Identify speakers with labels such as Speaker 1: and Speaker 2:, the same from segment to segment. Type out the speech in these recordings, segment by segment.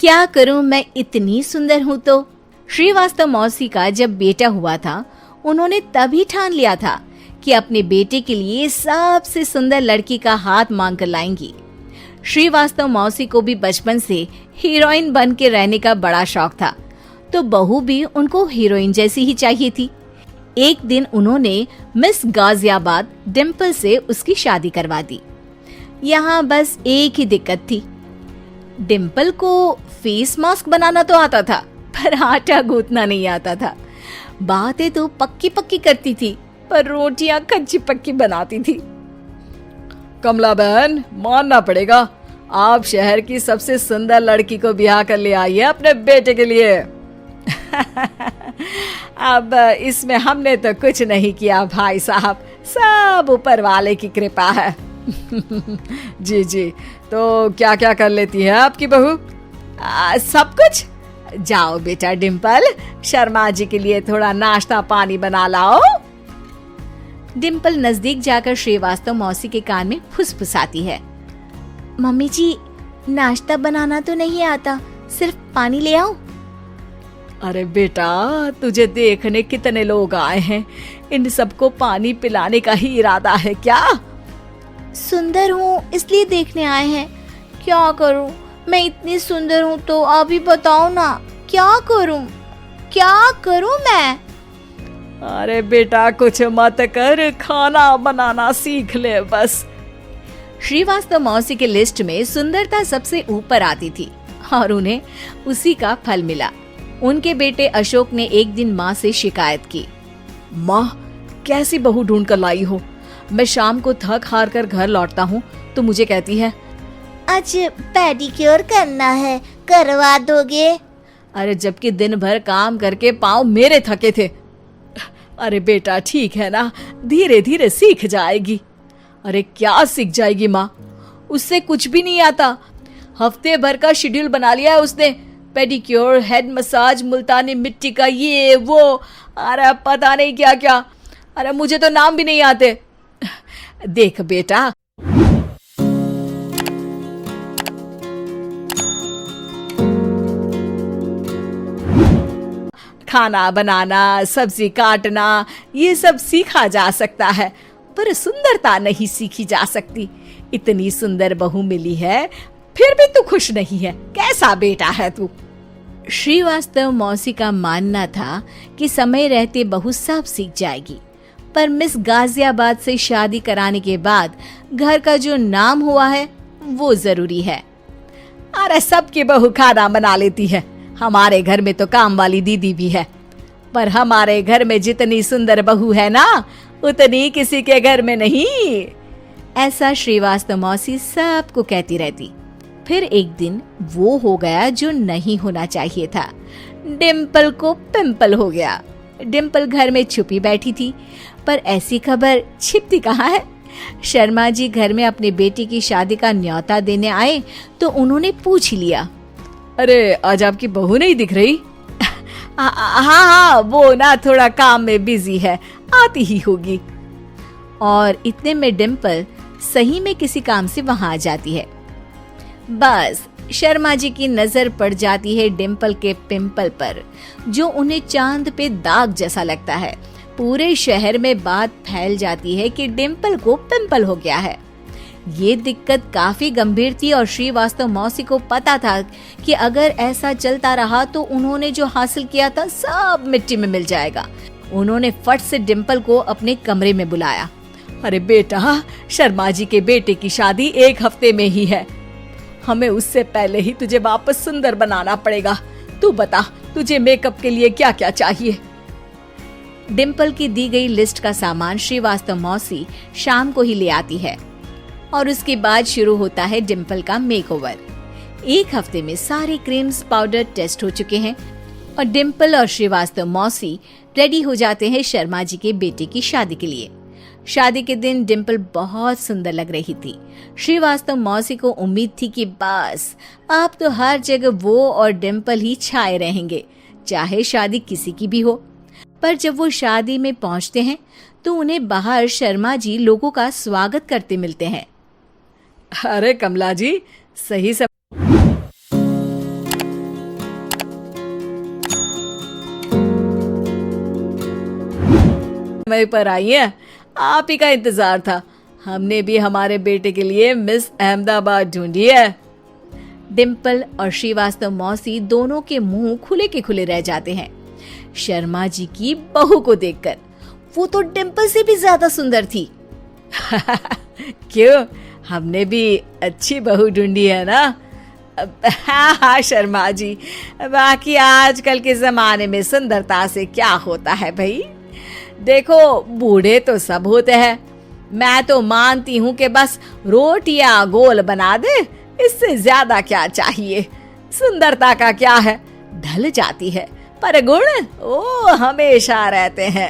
Speaker 1: क्या करूं, मैं इतनी सुंदर हूं तो। श्रीवास्तव मौसी का जब बेटा हुआ था, उन्होंने तभी ठान लिया था कि अपने बेटे के लिए सबसे सुंदर लड़की का हाथ मांग कर लाएंगी। श्रीवास्तव मौसी को भी बचपन से हीरोइन बन के रहने का बड़ा शौक था, तो बहू भी उनको हीरोइन जैसी ही चाहिए थी। एक दिन उन्होंने मिस गाजियाबाद डिम्पल से उसकी शादी करवा दी। यहाँ बस एक ही दिक्कत थी, डिम्पल को फेस मास्क बनाना तो आता था, पर आटा गूंथना नहीं आता था। बातें तो पक्की पक्की करती थी, पर रोटियां कच्ची पक्की बनाती थी।
Speaker 2: कमला बहन, मानना पड़ेगा, आप शहर की सबसे सुंदर लड़की को ब्याह कर ले आई है अपने बेटे के लिए।
Speaker 1: अब इसमें हमने तो कुछ नहीं किया भाई साहब, सब ऊपर वाले की कृपा है।
Speaker 2: जी जी, तो क्या क्या कर लेती है आपकी बहू?
Speaker 1: सब कुछ। जाओ बेटा डिम्पल, शर्मा जी के लिए थोड़ा नाश्ता पानी बना लाओ। डिम्पल नजदीक जाकर श्रीवास्तव मौसी के कान में फुसफुसाती है। मम्मी जी, नाश्ता बनाना तो नहीं आता, सिर्फ पानी ले आओ।
Speaker 2: अरे बेटा, तुझे देखने कितने लोग आए हैं, इन सबको पानी पिलाने का ही इरादा है क्या?
Speaker 1: सुंदर हूँ इसलिए देखने आए हैं। क्या करूँ, मैं इतनी सुंदर हूँ तो आप ही बताओ ना, क्या करूँ मैं?
Speaker 2: अरे बेटा, कुछ मत कर, खाना बनाना सीख ले बस।
Speaker 1: श्रीवास्तव मौसी के लिस्ट में सुंदरता सबसे ऊपर आती थी और उन्हें उसी का फल मिला। उनके बेटे अशोक ने एक दिन माँ से शिकायत की।
Speaker 2: माँ, कैसी बहू ढूंढ कर लाई हो? मैं शाम को थक हार कर घर लौटता हूँ तो मुझे कहती है,
Speaker 3: आज पेडिक्योर करना है, करवा दोगे?
Speaker 2: अरे जबकि दिन भर काम करके पाँव मेरे थके थे। अरे बेटा ठीक है ना, धीरे धीरे सीख जाएगी। अरे क्या सीख जाएगी माँ, उससे कुछ भी नहीं आता। हफ्ते भर का शेड्यूल बना लिया है उसने, पेडिक्योर, हेड मसाज, मुल्तानी मिट्टी का ये वो, अरे पता नहीं क्या क्या। अरे मुझे तो नाम भी नहीं आते। देख बेटा,
Speaker 1: खाना बनाना, सब्जी काटना, ये सब सीखा जा सकता है, पर सुंदरता नहीं सीखी जा सकती। इतनी सुंदर बहू मिली है, फिर भी तू खुश नहीं है, कैसा बेटा है तू? श्रीवास्तव मौसी का मानना था कि समय रहते बहू सब सीख जाएगी, पर मिस गाजियाबाद से शादी कराने के बाद घर का जो नाम हुआ है वो जरूरी है। अरे सबकी बहू खाना बना लेती है, हमारे घर में तो काम वाली दीदी भी है, पर हमारे घर में जितनी सुंदर बहू है ना, उतनी किसी के घर में नहीं। ऐसा श्रीवास्तव मौसी सबको कहती रहती। फिर एक दिन वो हो गया जो नहीं होना चाहिए था, डिम्पल को पिंपल हो गया। डिम्पल घर में छुपी बैठी थी, पर ऐसी खबर छिपती कहाँ है। शर्मा जी घर में अपने बेटी की शादी का न्योता देने आए तो उन्होंने पूछ लिया,
Speaker 2: अरे आज आपकी बहू नहीं दिख रही?
Speaker 1: हाँ, वो ना थोड़ा काम में बिजी है, आती ही होगी। और इतने में डिम्पल सही में किसी काम से वहां आ जाती है। बस शर्मा जी की नजर पड़ जाती है डिम्पल के पिंपल पर, जो उन्हें चांद पे दाग जैसा लगता है। पूरे शहर में बात फैल जाती है कि डिम्पल को पिंपल हो गया है। ये दिक्कत काफी गंभीर थी और श्रीवास्तव मौसी को पता था कि अगर ऐसा चलता रहा तो उन्होंने जो हासिल किया था सब मिट्टी में मिल जाएगा। उन्होंने फट से डिम्पल को अपने कमरे में बुलाया।
Speaker 2: अरे बेटा, शर्मा जी के बेटे की शादी 1 हफ्ते में ही है, हमें उससे पहले ही तुझे वापस सुंदर बनाना पड़ेगा। तू बता, तुझे मेकअप के लिए क्या क्या चाहिए?
Speaker 1: डिम्पल की दी गई लिस्ट का सामान श्रीवास्तव मौसी शाम को ही ले आती है और उसके बाद शुरू होता है डिम्पल का मेकओवर। 1 हफ्ते में सारे क्रीम्स, पाउडर टेस्ट हो चुके हैं और डिम्पल और श्रीवास्तव मौसी रेडी हो जाते हैं शर्मा जी के बेटे की शादी के लिए। शादी के दिन डिम्पल बहुत सुंदर लग रही थी। श्रीवास्तव मौसी को उम्मीद थी कि बस अब तो हर जगह वो और डिम्पल ही छाए रहेंगे, चाहे शादी किसी की भी हो। पर जब वो शादी में पहुंचते हैं तो उन्हें बाहर शर्मा जी लोगों का स्वागत करते मिलते हैं।
Speaker 2: अरे कमला जी, सही सब समय पर आई हैं। आप ही का इंतजार था। हमने भी हमारे बेटे के लिए मिस अहमदाबाद ढूंढी है।
Speaker 1: डिम्पल और श्रीवास्तव मौसी दोनों के मुंह खुले के खुले रह जाते हैं शर्मा जी की बहू को देखकर। वो तो डिम्पल से भी ज्यादा सुंदर थी।
Speaker 2: क्यों, हमने भी अच्छी बहू ढूंढी है ना? हाँ हाँ शर्मा जी, बाकी आजकल के जमाने में सुंदरता से क्या होता है भाई। देखो, बूढ़े तो सब होते हैं। मैं तो मानती हूँ कि बस रोटियां गोल बना दे, इससे ज्यादा क्या चाहिए। सुंदरता का क्या है, ढल जाती है, पर गुण ओ हमेशा रहते हैं।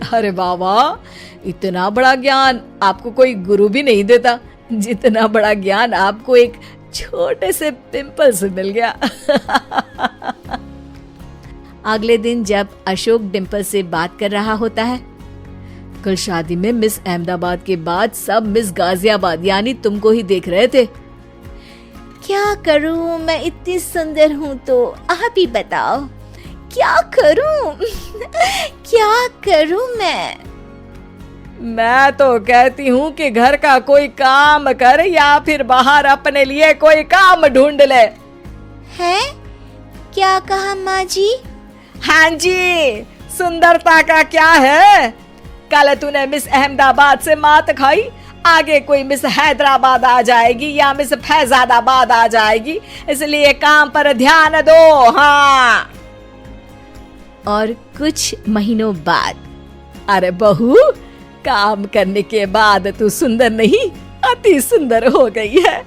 Speaker 2: अरे बाबा, इतना बड़ा ज्ञान आपको कोई गुरु भी नहीं देता जितना बड़ा ज्ञान आपको एक छोटे से पिंपल से मिल गया।
Speaker 1: अगले दिन जब अशोक डिम्पल से बात कर रहा होता है,
Speaker 2: कल शादी में मिस अहमदाबाद के बाद सब मिस गाजियाबाद यानी तुमको ही देख रहे थे।
Speaker 3: क्या करूं, मैं इतनी सुंदर हूं तो आप ही बताओ क्या करूं। क्या करूं
Speaker 2: मैं तो कहती हूँ कि घर का कोई काम कर या फिर बाहर अपने लिए कोई काम ढूंढ ले।
Speaker 3: है? क्या कहा माँ जी?
Speaker 2: हाँ जी, सुंदरता का क्या है। कल तूने मिस अहमदाबाद से मात खाई, आगे कोई मिस हैदराबाद आ जाएगी या मिस फैजादाबाद आ जाएगी, इसलिए काम पर ध्यान दो। हाँ।
Speaker 1: और कुछ महीनों बाद,
Speaker 2: अरे बहू, काम करने के बाद तू सुंदर नहीं, अति सुंदर हो गई है।